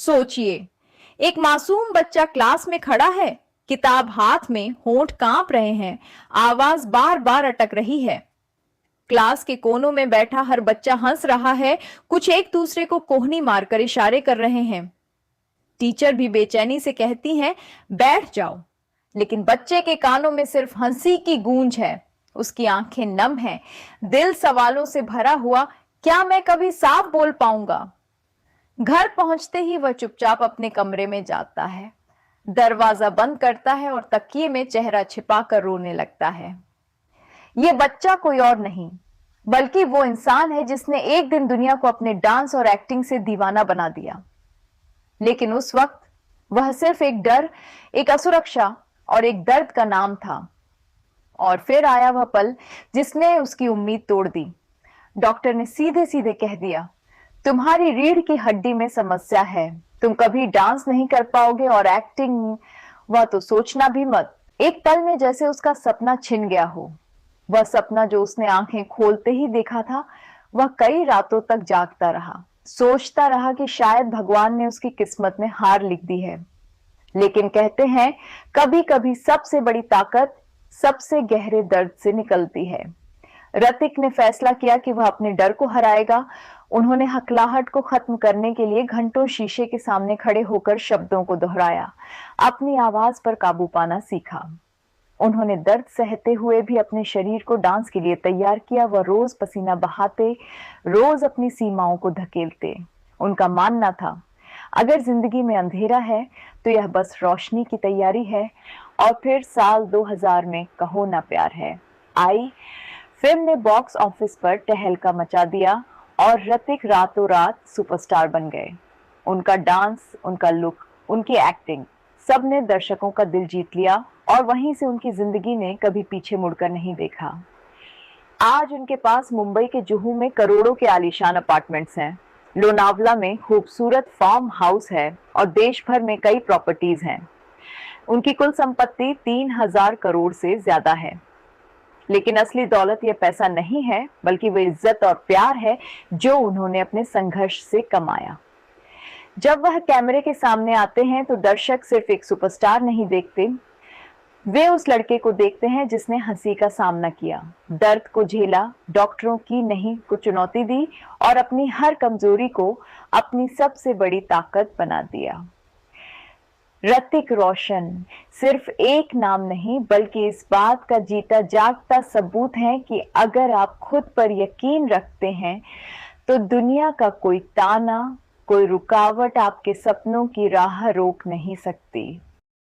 सोचिए, एक मासूम बच्चा क्लास में खड़ा है, किताब हाथ में, होंठ कांप रहे हैं, आवाज बार बार अटक रही है। क्लास के कोनों में बैठा हर बच्चा हंस रहा है, कुछ एक दूसरे को कोहनी मारकर इशारे कर रहे हैं। टीचर भी बेचैनी से कहती है, बैठ जाओ, लेकिन बच्चे के कानों में सिर्फ हंसी की गूंज है। उसकी आंखें नम हैं, दिल सवालों से भरा हुआ, क्या मैं कभी साफ बोल पाऊंगा? घर पहुंचते ही वह चुपचाप अपने कमरे में जाता है, दरवाजा बंद करता है और तकिए में चेहरा छिपाकर रोने लगता है। ये बच्चा कोई और नहीं, बल्कि वो इंसान है जिसने एक दिन दुनिया को अपने डांस और एक्टिंग से दीवाना बना दिया। लेकिन उस वक्त वह सिर्फ एक डर, एक असुरक्षा और एक दर्द का नाम था। और फिर आया वह पल जिसने उसकी उम्मीद तोड़ दी। डॉक्टर ने सीधे सीधे कह दिया, तुम्हारी रीढ़ की हड्डी में समस्या है, तुम कभी डांस नहीं कर पाओगे और एक्टिंग वह तो सोचना भी मत। एक पल में जैसे उसका सपना छिन गया हो। वह सपना जो उसने आंखें खोलते ही देखा था, वह कई रातों तक जागता रहा, सोचता रहा कि शायद भगवान ने उसकी किस्मत में हार लिख दी है। लेकिन कहते हैं, कभी कभी सबसे बड़ी ताकत सबसे गहरे दर्द से निकलती है। ऋतिक ने फैसला किया कि वह अपने डर को हराएगा। उन्होंने हकलाहट को खत्म करने के लिए घंटों शीशे के सामने खड़े होकर शब्दों को दोहराया, अपनी आवाज पर काबू पाना सीखा। उन्होंने दर्द सहते हुए भी अपने शरीर को डांस के लिए तैयार किया। वह रोज पसीना बहाते, रोज अपनी सीमाओं को धकेलते। उनका मानना था, अगर जिंदगी में अंधेरा है तो यह बस रोशनी की तैयारी है। और फिर साल 2000 में कहो ना प्यार है आई। फिल्म ने बॉक्स ऑफिस पर तहलका मचा दिया और ऋतिक रातों रात सुपरस्टार बन गए। उनका डांस, उनका लुक, उनकी एक्टिंग, सब ने दर्शकों का दिल जीत लिया और वहीं से उनकी जिंदगी ने कभी पीछे मुड़कर नहीं देखा। आज उनके पास मुंबई के जुहू में करोड़ों के आलीशान अपार्टमेंट्स हैं, लोनावला में खूबसूरत फार्म हाउस है और देश भर में कई प्रॉपर्टीज हैं। उनकी कुल संपत्ति 3000 करोड़ से ज्यादा है। लेकिन असली दौलत यह पैसा नहीं है, बल्कि वह इज्जत और प्यार है जो उन्होंने अपने संघर्ष से कमाया। जब वह कैमरे के सामने आते हैं तो दर्शक सिर्फ एक सुपरस्टार नहीं देखते, वे उस लड़के को देखते हैं जिसने हंसी का सामना किया, दर्द को झेला, डॉक्टरों की नहीं को चुनौती दी और अपनी हर कमजोरी को अपनी सबसे बड़ी ताकत बना दिया। ऋतिक रोशन सिर्फ एक नाम नहीं, बल्कि इस बात का जीता जागता सबूत है कि अगर आप खुद पर यकीन रखते हैं तो दुनिया का कोई ताना, कोई रुकावट आपके सपनों की राह रोक नहीं सकती।